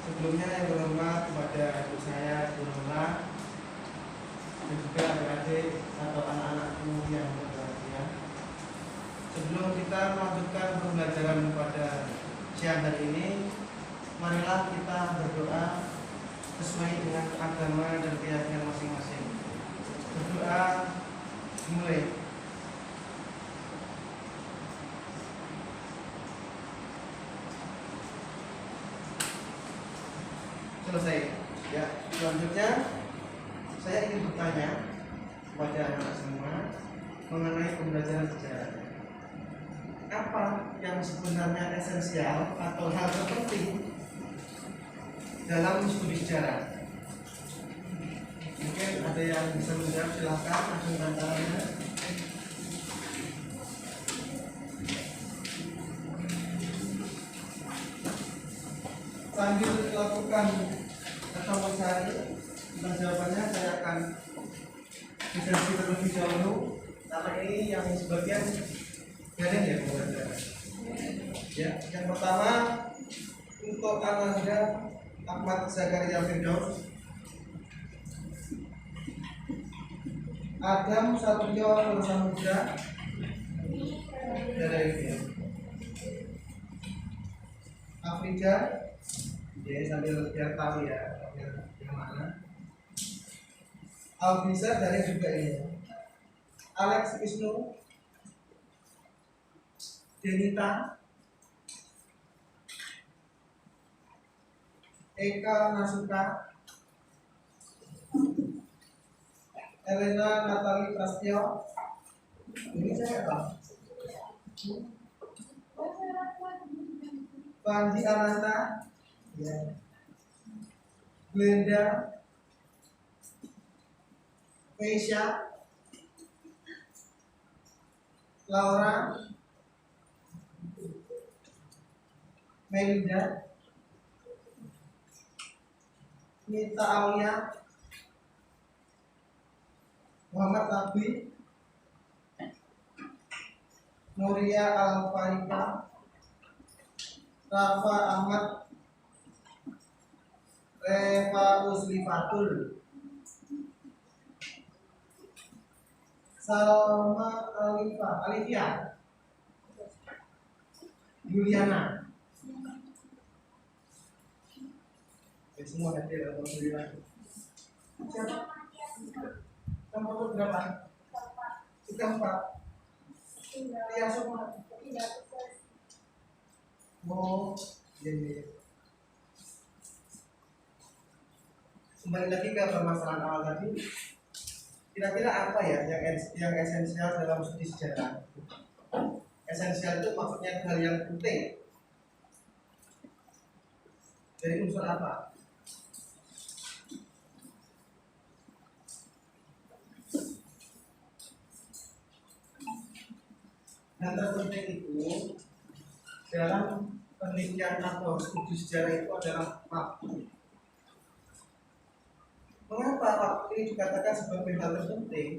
Sebelumnya yang berhormat kepada ibu saya, Ibu Nurla, dan juga adik-adik atau anak-anakku yang berbahagia. Sebelum kita melanjutkan pembelajaran pada siang hari ini, marilah kita berdoa sesuai dengan agama dan keyakinan masing-masing. Berdoa mulai. Selesai. Ya, selanjutnya saya ingin bertanya kepada anak semua mengenai pembelajaran sejarah. Apa yang sebenarnya esensial atau hal terpenting dalam studi sejarah? Mungkin ada yang bisa menjawab, silakan acungkan tangannya. Sambil dilakukan atau mencari tentang jawabannya, saya akan diskusi terlebih dahulu karena ini yang sebagian garing ya pembelajaran. Ya, yang pertama untuk Ananda Ahmad Zakaria Firdaus, Adam Satrio Samudra dari ini, Afrika, ya sambil biar tahu ya yang mana. Alvisa dari juga ini, Alex Wisnu, Denita, Eka Nasuka, Elena Natali Prastyo, ini saya tahu. Panji Ananta, ya. Glenda, Keisha, Laura, Melinda, Nita Aulia, Muhammad Nabi, Nuria Al-Farika, Rafa Ahmad, Reva Uslifatul, Salma Alivia, Juliana. Semua hadir, alhamdulillah. Siapa? Nomor berapa? Kita 4. Iya semua. Oh, iya. Kembali lagi ke permasalahan awal tadi. Kira-kira apa ya yang esensial dalam studi sejarah? Esensial itu maksudnya hal yang penting. Dari unsur apa? Yang terpenting itu dalam penelitian atau studi sejarah itu adalah waktu. Mengapa waktu ini dikatakan sebagai hal terpenting?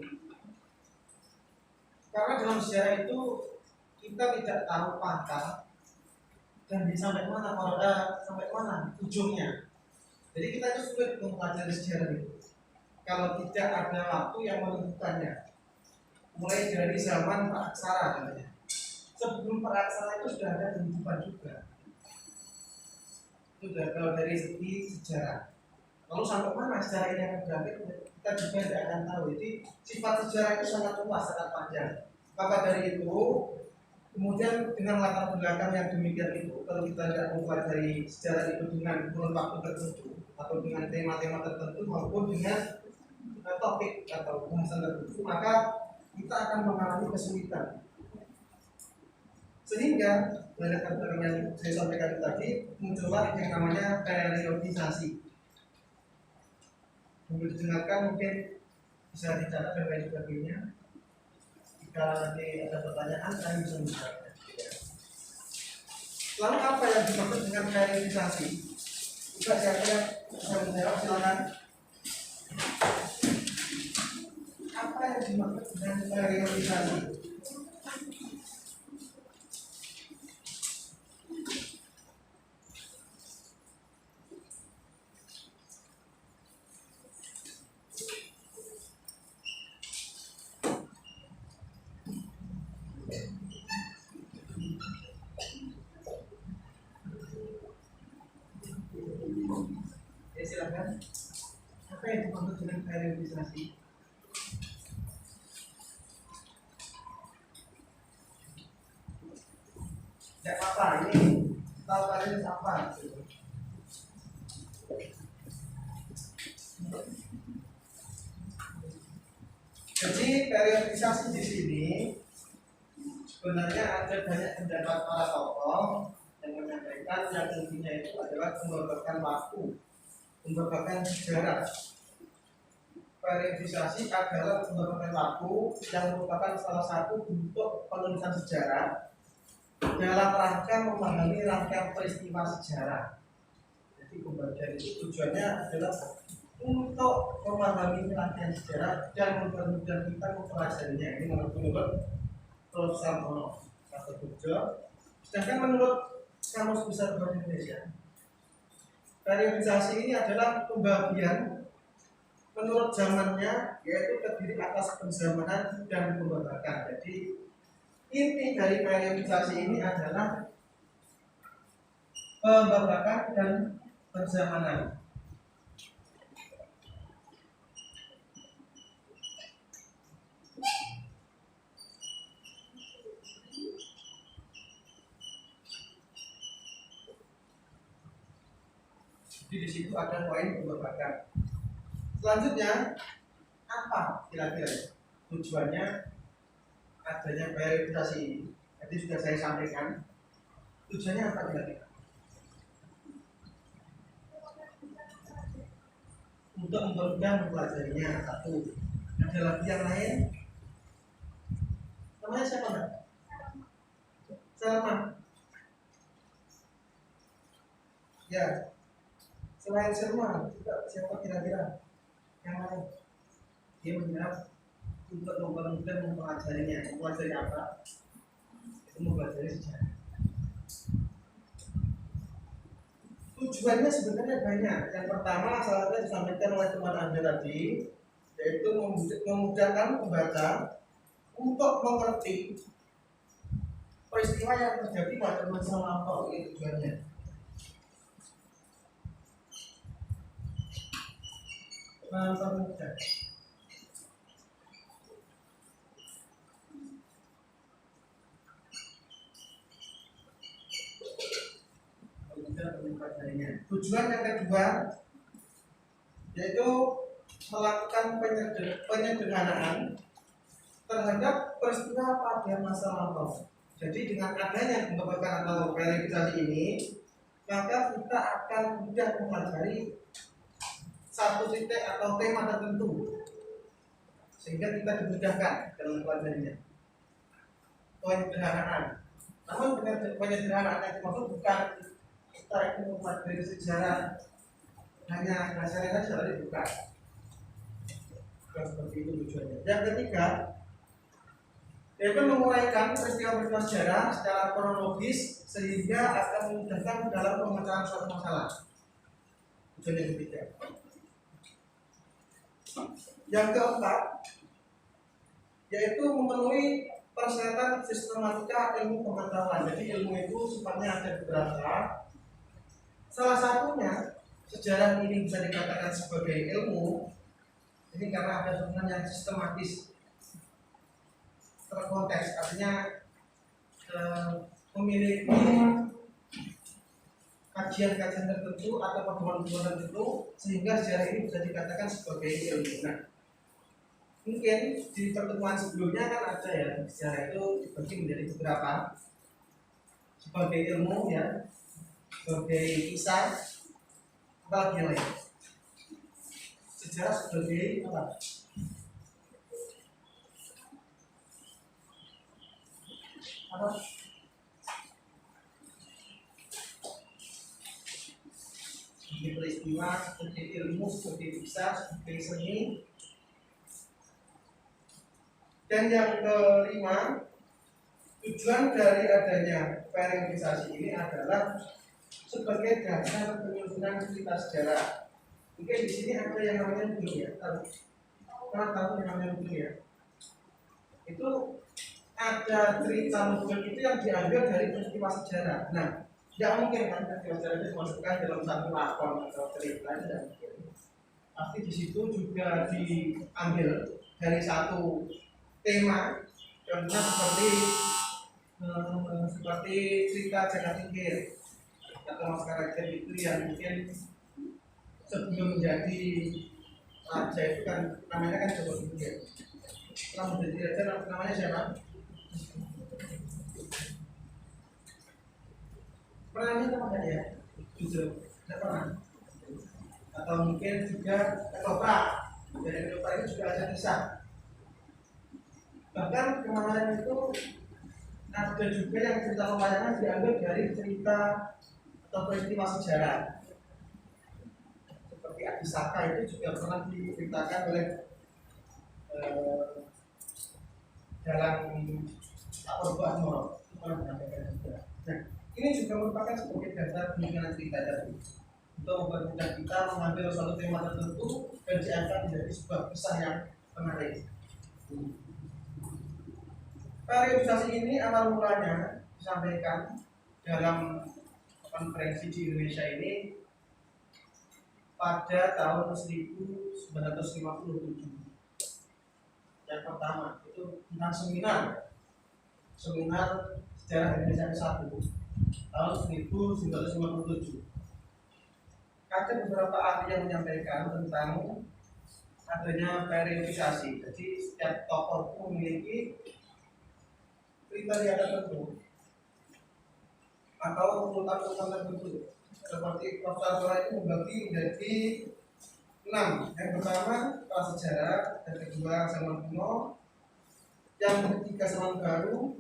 Karena dalam sejarah itu kita tidak tahu pangkal dan sampai mana ujungnya. Jadi kita itu sulit untuk mempelajari sejarah itu kalau tidak ada waktu yang menentukannya. Mulai dari zaman praksara katanya. Sebelum praksara itu sudah ada kehidupan juga. Itu sudah kalau dari segi sejarah. Lalu sampai mana sejarah ini akan berakhir, kita juga tidak akan tahu. Jadi sifat sejarah itu sangat luas, sangat panjang. Maka dari itu, kemudian dengan latar belakang yang demikian itu, kalau kita tidak mempelajari sejarah itu dengan kurun waktu tertentu atau dengan tema-tema tertentu maupun dengan topik atau bahasan tertentu, maka kita akan mengalami kesulitan. Sehingga dari kata yang saya sampaikan tadi muncullah yang namanya periodisasi. Untuk didengarkan mungkin bisa dicatat dan lain sebagainya. Jika nanti ada pertanyaan saya bisa menjawabnya. Lalu apa yang dimaksud dengan periodisasi? Jika saya bisa menjawab, silakan. Apa yang dimaksud dengan periodisasi? silakan. Apa yang dimaksud dengan periodisasi? Tidak apa, ini tahu kalian apa? Jadi periodisasi di sini sebenarnya ada banyak pendapat para tokoh yang menyampaikan yang intinya itu adalah pembabakan waktu, pembabakan sejarah. Periodisasi adalah pembabakan waktu yang merupakan salah satu bentuk penulisan sejarah dalam rangka memahami rangkaian peristiwa sejarah. Jadi pembagian itu tujuannya adalah untuk memahami rangkaian sejarah dan mempermudah kita mempelajarinya. Ini menurut Prof. Sarmono atau Burjo. Sedangkan menurut Kamus Besar Bahasa Indonesia, periodisasi ini adalah pembagian menurut zamannya, yaitu terdiri atas penzamanan dan pembabakan. Jadi inti dari periodisasi ini adalah pembabakan dan penzamanan. Jadi di situ ada poin pembabakan. Selanjutnya, apa kira-kira tujuannya adanya periodisasi ini? Tadi sudah saya sampaikan. Tujuannya apa kira-kira? Untuk mempermudah mempelajarinya. Satu. Ada lagi yang lain? Namanya siapa Mbak? Salman. Ya. Selain Salman, siapa kira-kira? Yang lain? Dia menjawab untuk mempermudah mempelajarinya. Mempelajari apa? Itu mempelajari sejarah. Tujuannya sebenarnya banyak. Yang pertama, salah satu disampaikan oleh teman Anda tadi, yaitu memudahkan pembaca untuk mengerti peristiwa yang terjadi pada masa lampau. Itu tujuannya. Mempermudah. Tujuan yang kedua yaitu melakukan penyederhanaan terhadap peristiwa pada masa lampau. Jadi dengan adanya pembabakan atau periodisasi ini, maka kita akan mudah mempelajari satu titik atau tema tertentu, sehingga kita dimudahkan dalam mempelajarinya. Penyederhanaan. Namun dengan penyederhanaan yang dimaksud bukan kita itu mempelajari sejarah hanya dasarnya saja, bukan. Bukan seperti itu tujuannya. Yang ketiga, yaitu menguraikan peristiwa-peristiwa sejarah secara kronologis sehingga akan memudahkan dalam pemecahan suatu masalah. Tujuan yang ketiga. Yang keempat, yaitu memenuhi persyaratan sistematika ilmu pengetahuan. Jadi ilmu itu sifatnya ada beberapa. Salah satunya sejarah ini bisa dikatakan sebagai ilmu. Ini karena ada susunan yang sistematis, terkonteks, artinya memiliki kajian-kajian tertentu atau pertemuan-pertemuan tertentu, sehingga sejarah ini bisa dikatakan sebagai ilmu. Nah, mungkin di pertemuan sebelumnya kan ada ya, sejarah itu dibagi menjadi beberapa, sebagai ilmu ya, sebagai kisah, apa lagi yang lain? Sejarah sebagai apa? Apa? Sebagai peristiwa, sebagai ilmu, sebagai kisah, sebagai seni. Dan yang kelima, tujuan dari adanya periodisasi ini adalah sebagai dasar penyusunan cerita sejarah. Mungkin di sini ada yang namanya buku ya, tahu yang namanya buku ya. Itu ada cerita novel itu yang diambil dari peristiwa sejarah. Nah, tidak mungkin kan peristiwa sejarah itu dimasukkan dalam satu lakon atau cerita, tidak mungkin. Pasti di situ juga diambil dari satu tema, contohnya seperti cerita Jaka Tingkir atau Mas Karakter itu yang mungkin sebelum menjadi raja itu kan namanya kan Joko Tingkir. Setelah menjadi raja namanya siapa? Pernah lihat apa ya? Jujur, tidak pernah. Atau mungkin juga ketoprak. Dari ketoprak itu juga ada kisah. Bahkan kemarin itu ada juga yang cerita pewayangan diambil dari cerita atau peristiwa sejarah. Seperti Adi Saka itu juga pernah diceritakan oleh dalam Apurba Moro. Pernah menyampaikan juga. Nah, ini juga merupakan sebagai dasar pemikiran cerita tadi untuk mempermudah kita mengambil suatu tema tertentu dan diangkat menjadi sebuah kisah yang menarik. Periodisasi ini awal mulanya disampaikan dalam konferensi di Indonesia ini pada tahun 1957. Yang pertama itu tentang seminar sejarah Indonesia ke-1 tahun 1957. Ada beberapa ahli yang menyampaikan tentang adanya periodisasi. Jadi setiap tokoh itu memiliki kriteria tertentu atau urutan-urutan tertentu. Seperti Profesor Tora itu membagi menjadi 6. Yang pertama prasejarah, yang kedua zaman kuno, yang ketiga zaman baru,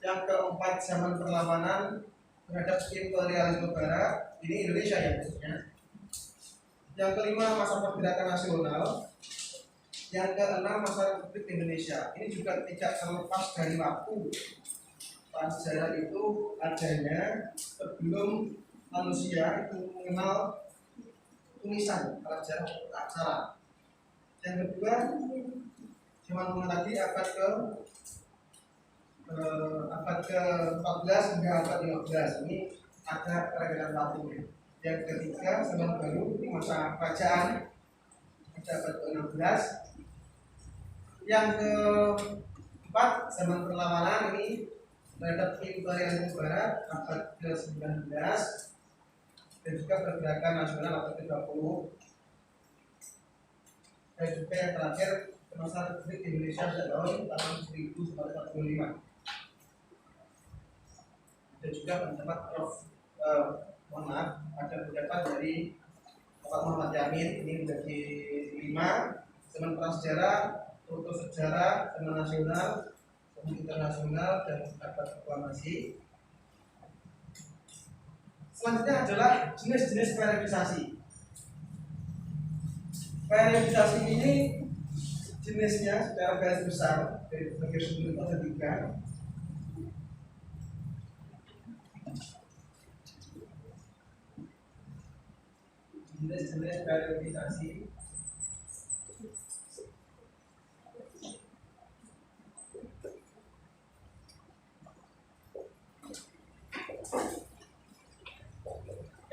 yang keempat zaman perlawanan terhadap imperialisme barat, ini Indonesia ya khususnya. Yang kelima masa pergerakan nasional, yang keenam masa Republik Indonesia. Ini juga tidak terlepas dari waktu. Prasejarah itu adanya sebelum manusia itu mengenal tulisan, prasejarah aksara. Yang kedua zaman kuno tadi abad ke-14 hingga abad 15. Ini ada perbedaan waktunya. Yang ketiga zaman baru, ini masa kerajaan abad ke-16. Yang keempat zaman perlawanan, ini terhadap imperialisme barat abad ke-19 dan juga pergerakan nasional abad ke-20. Dan juga yang terakhir masa Republik Indonesia pada tahun 1945. Dan juga pendapat ada pendapat dari Bapak Muhammad Yamin, ini menjadi 5. Zaman prasejarah, foto sejarah, zaman nasional, zaman internasional, dan abad proklamasi. Selanjutnya adalah jenis-jenis periodisasi. Periodisasi ini jenisnya secara garis besar dari berbagai sumber ada 3. Jenis-jenis periodisasi.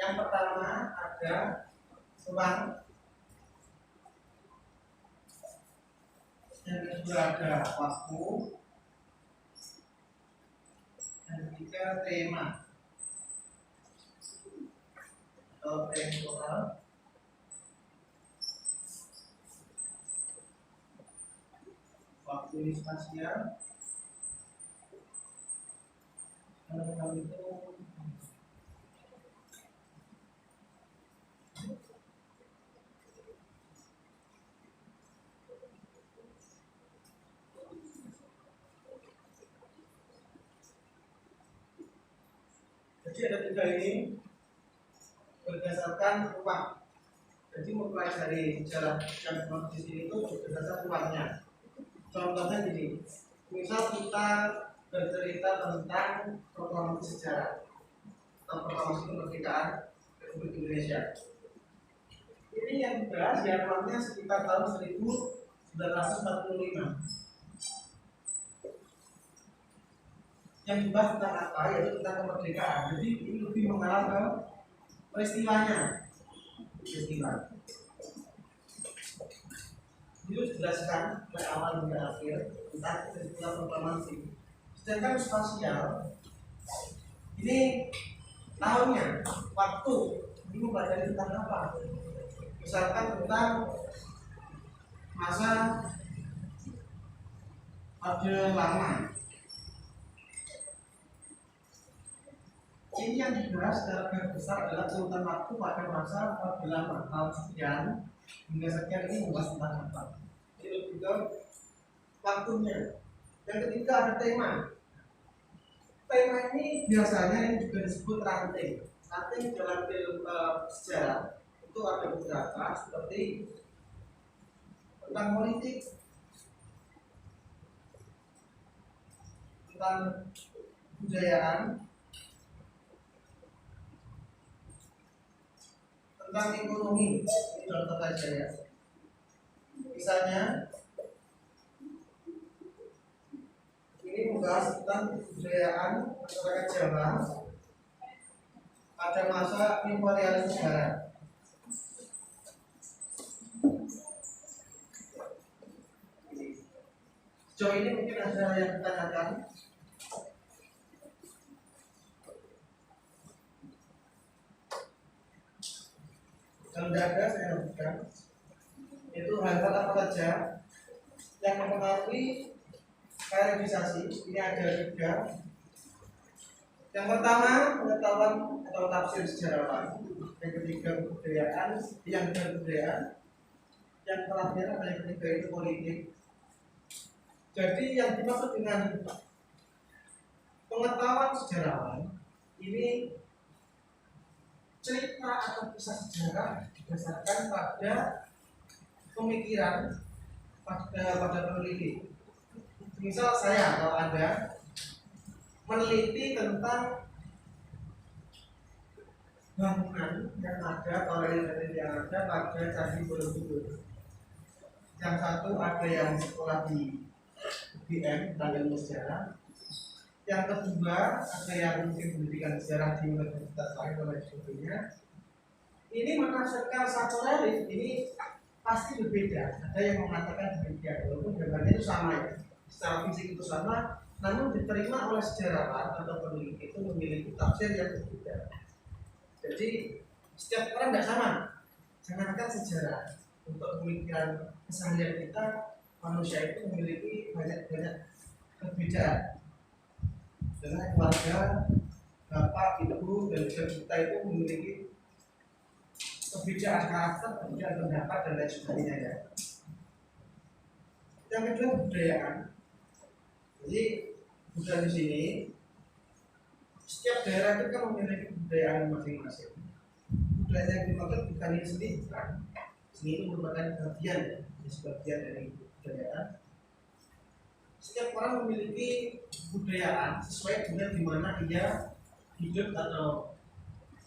Yang pertama ada ruang, yang kedua ada waktu, yang ketiga tema atau temporal. Waktu ini spasial. Kalau itu jadi ada 3 ini berdasarkan ruang. Jadi mulai dari sejarah yang di sini itu berdasarkan ruangnya. Contohnya gini, misal kita bercerita tentang proklamasi sejarah atau proklamasi kemerdekaan Republik Indonesia. Ini yang dibahas ya ruangnya sekitar tahun 1945. Yang dibahas tentang apa? Yaitu tentang kemerdekaan. Jadi ini lebih mengarah ke peristiwanya. Peristiwa. itu dijelaskan dari awal hingga akhir tentang istilah proklamasi. Sedangkan spasial ini tahunnya, waktu ini mempelajari tentang apa? Misalkan tentang masa Orde Lama. Ini yang dibahas secara garis besar adalah urutan waktu pada masa Orde Lama tahun sekian hingga sekian. Ini membahas tentang apa? Ini lebih ke waktunya. Yang ketiga ada tema. Tema ini biasanya yang juga disebut ranting. Ranting dalam sejarah itu ada beberapa seperti tentang politik, tentang kebudayaan, tentang ekonomi. Ini contoh saja ya. Misalnya ini membahas tentang kebudayaan masyarakat Jawa pada masa imperialisme Barat. Sejauh ini mungkin ada yang ditanyakan. Kalau tidak ada, saya lanjutkan. Itu hal-hal apa saja yang mempengaruhi periodisasi. Ini ada 3. Yang pertama, pengetahuan atau tafsir sejarawan. Yang ketiga, kebudayaan. Yang kedua, kebudayaan. Yang terakhir, yang ketiga itu politik. Jadi yang dimaksud dengan pengetahuan sejarawan ini cerita atau kisah sejarah didasarkan pada pemikiran pada peneliti. Misal saya kalau Anda meneliti tentang bangunan yang ada, bangunan yang ada pada Candi Borobudur. Yang satu ada yang sekolah di UGM tentang ilmu sejarah. Yang kedua ada yang mungkin pendidikan sejarah di Universitas lain dan lain sebagainya. Ini menafsirkan satu relief ini pasti berbeda. Ada yang mengatakan demikian, walaupun gambarnya itu sama ya, secara fisik itu sama, namun diterima oleh sejarawan atau peneliti itu memiliki tafsir yang berbeda. Jadi setiap orang tidak sama. Jangankan sejarah, untuk pemikiran keseharian kita, manusia itu memiliki banyak perbedaan. Dengan keluarga, bapak, ibu, dan juga kita itu memiliki perbedaan karakter, perbedaan pendapat, dan lain sebagainya ya. Yang kedua, kebudayaan. Jadi budaya di sini, setiap daerah itu kan memiliki kebudayaan masing-masing. Budaya yang dimaksud bukan ini seni, bukan. Seni itu merupakan sebagian dari kebudayaan. Setiap orang memiliki kebudayaan sesuai dengan di mana ia hidup atau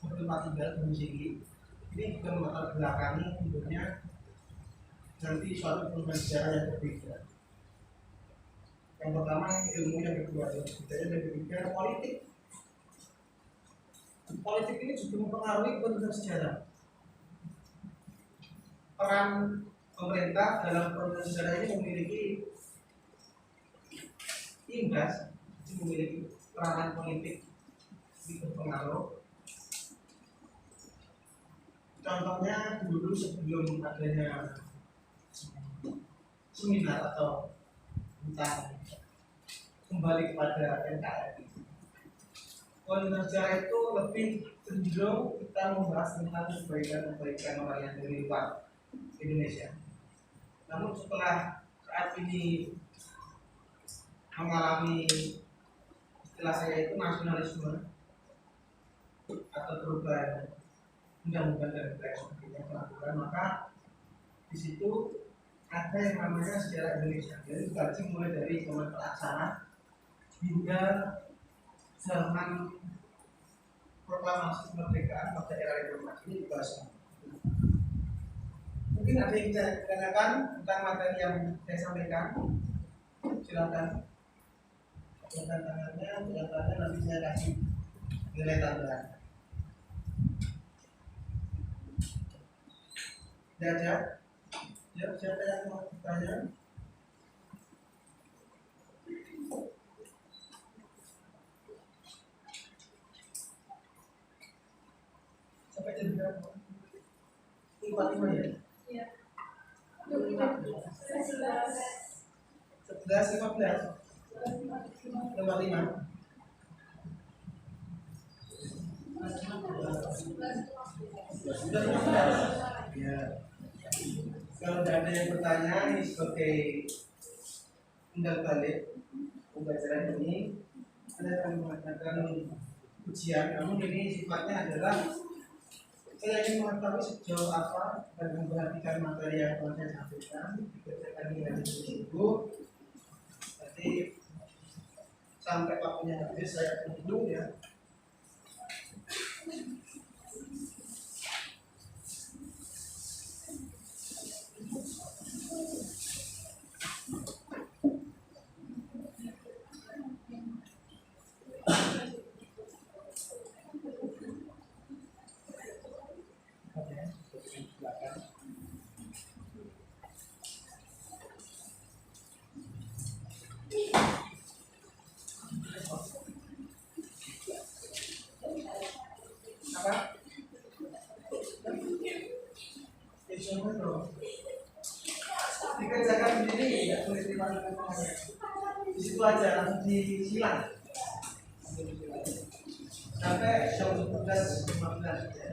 bertempat tinggal domisili. Ini juga melatar belakangi hidupnya nanti suatu perubahan sejarah yang berbeda. Yang pertama ilmu, yang kedua budaya, yang ketiga politik. Politik ini juga mempengaruhi perubahan sejarah. Peran pemerintah dalam perubahan sejarah ini memiliki imbas, memiliki peranan politik di berpengaruh. Contohnya dulu sebelum adanya seminar atau tentang kembali kepada NKRI, kualitas sejarah itu lebih cenderung kita membahas tentang kebaikan orang yang dari luar Indonesia. Namun setelah saat ini mengalami istilah saya itu nasionalisme atau perubahan undang-undang dan sebagainya melakukan, maka di situ ada yang namanya sejarah Indonesia. Jadi dikaji mulai dari zaman pelaksana hingga zaman proklamasi kemerdekaan pada era reformasi ini dibahas. Mungkin ada yang bisa ditanyakan tentang materi yang saya sampaikan. Silakan. Silakan tangannya, nanti saya kasih nilai tambahan. Tidak ada? Ya, siapa yang mau bertanya? Sampai jam berapa? 45 ya? Iya. 11, 15. 55. Sudah 15. Ya. Kalau tidak ada yang bertanya, ini sebagai tinggal balik pembelajaran ini, saya akan mengadakan ujian. Namun ini sifatnya adalah saya ingin mengetahui sejauh apa dan memperhatikan materi yang telah saya sampaikan dikerjakan dengan sungguh-sungguh. Jadi sampai waktunya habis saya tunggu ya. Apa? Dikerjakan sendiri tidak boleh dipanggil di situ aja langsung disilang sampai jam 11.15 ya.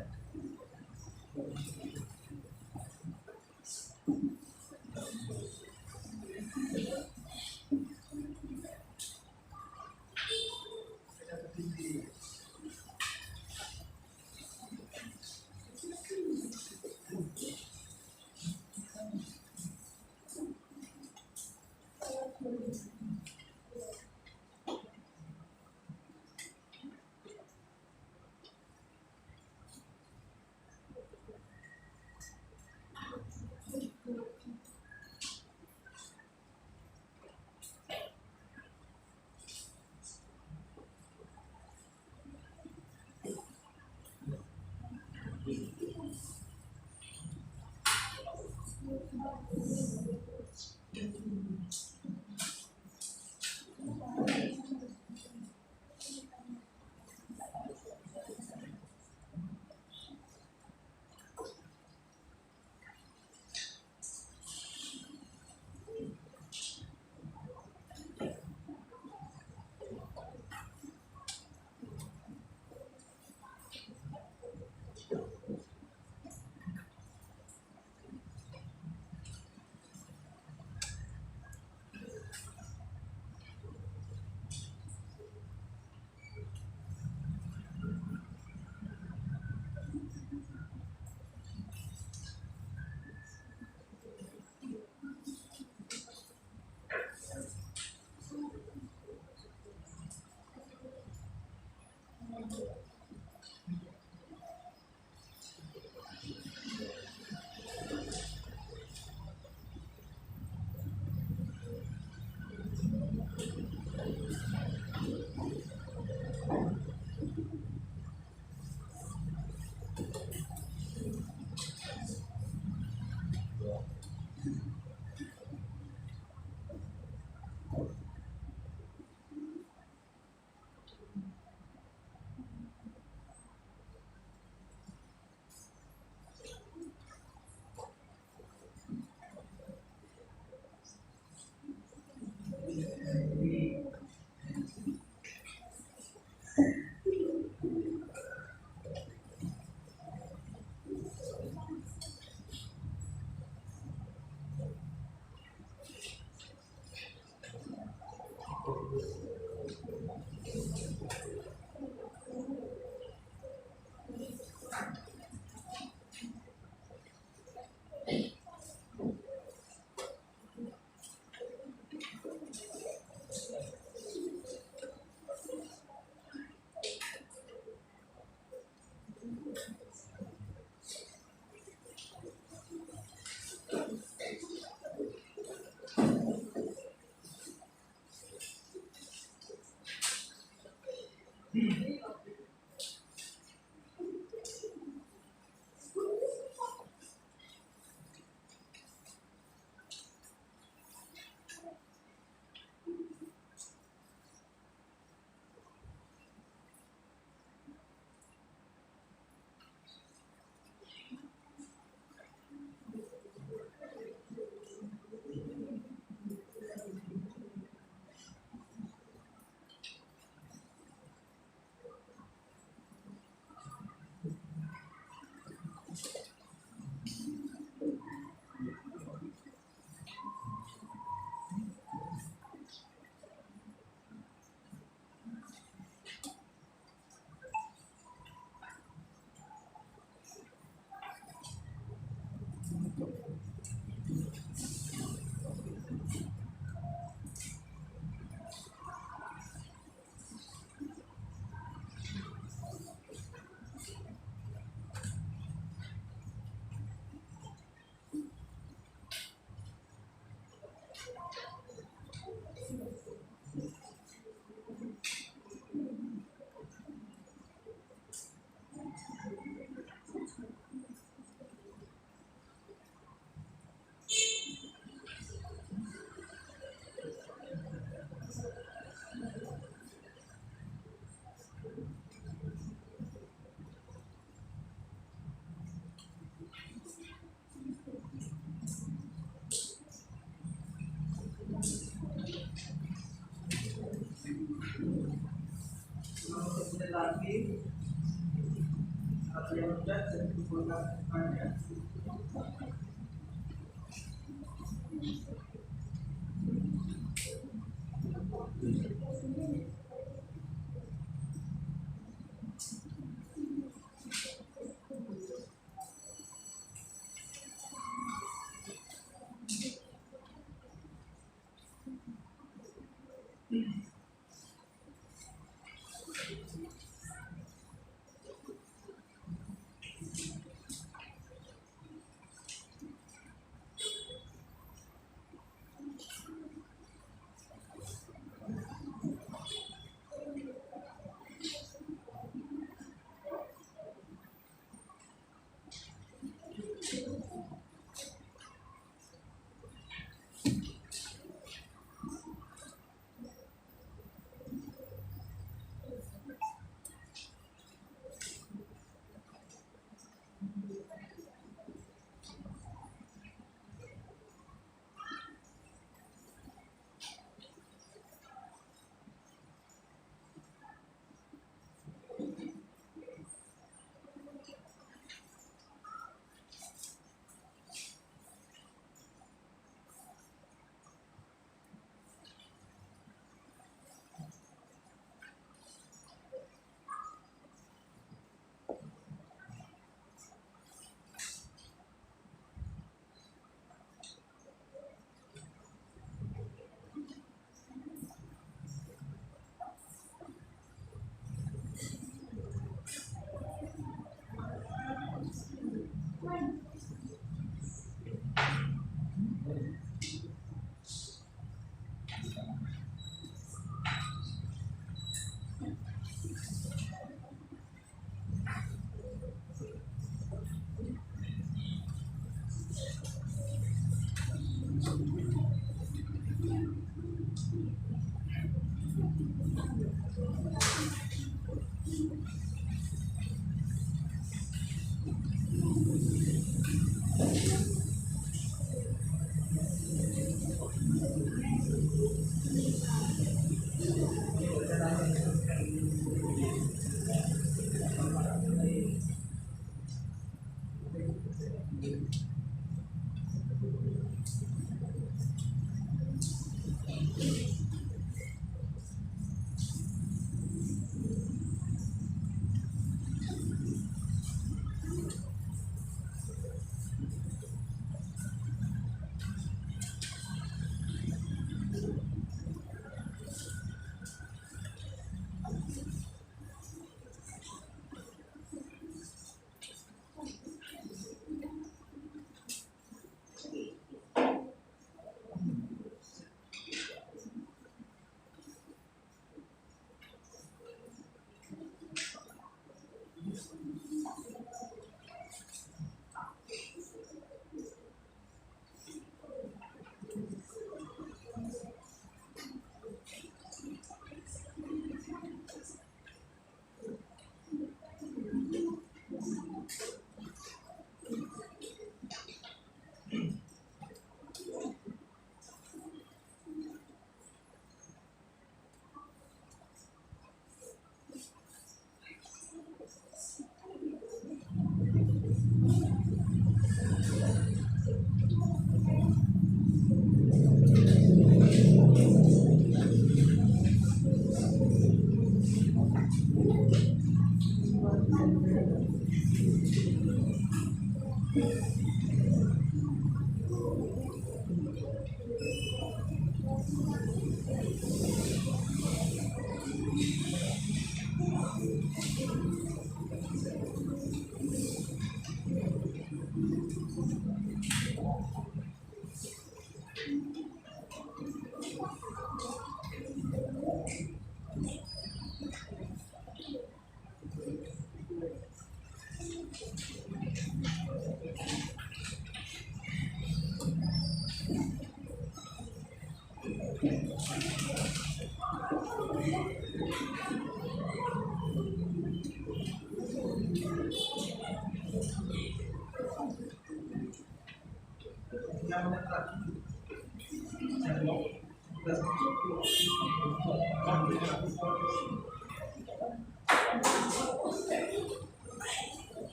kota Padang.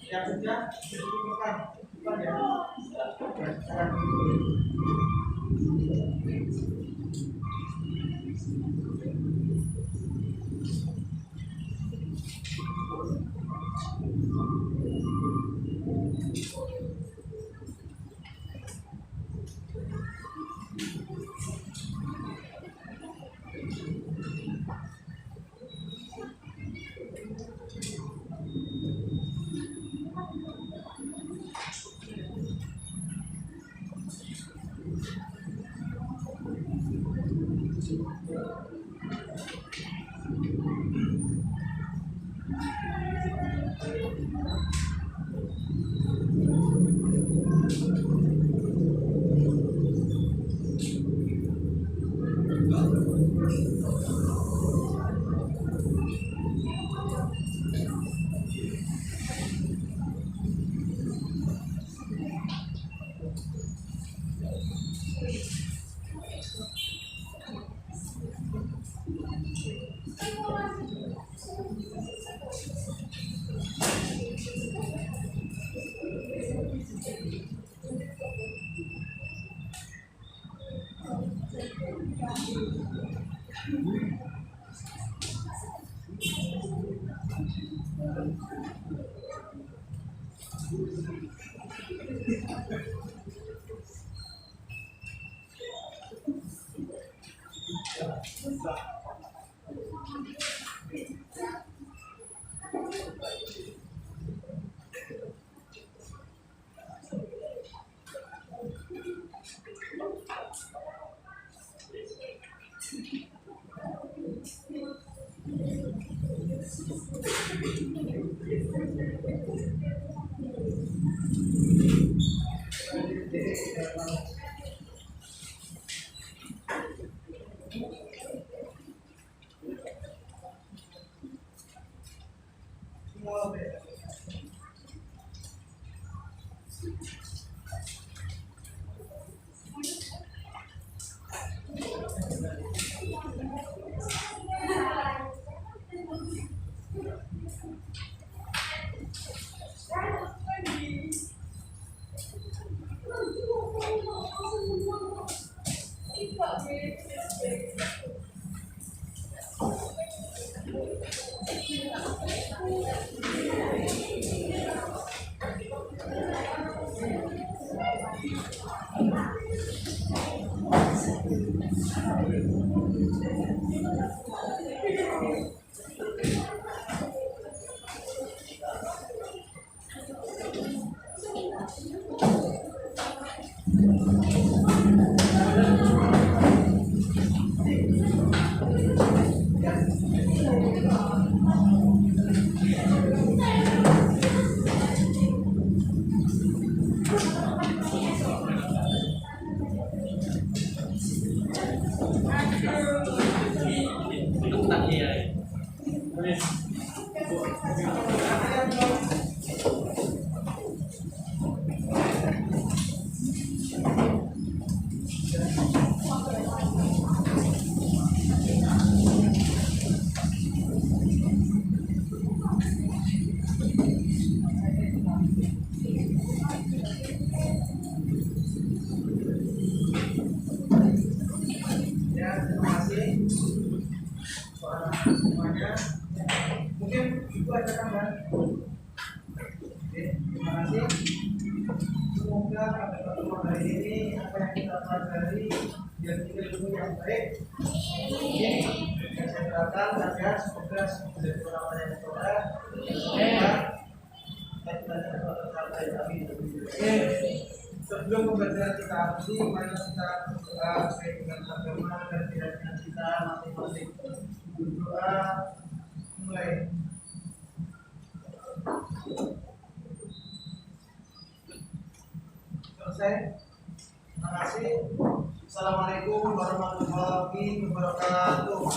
Yang sudah ditentukan bukan ya. Sekarang ya, terima kasih semuanya. Mungkin itu ada tambahan. Oke, terima kasih. Semoga pada pertemuan hari ini apa yang kita pelajari jadi ilmu yang baik. Saya doakan agar semoga menjadi orang yang soleh. Sebelum pembelajaran kita akhiri, mari kita berdoa sesuai dengan agama dan keyakinan kita masing-masing. Berdoa mulai. Selesai. Terima kasih. Assalamualaikum warahmatullahi wabarakatuh.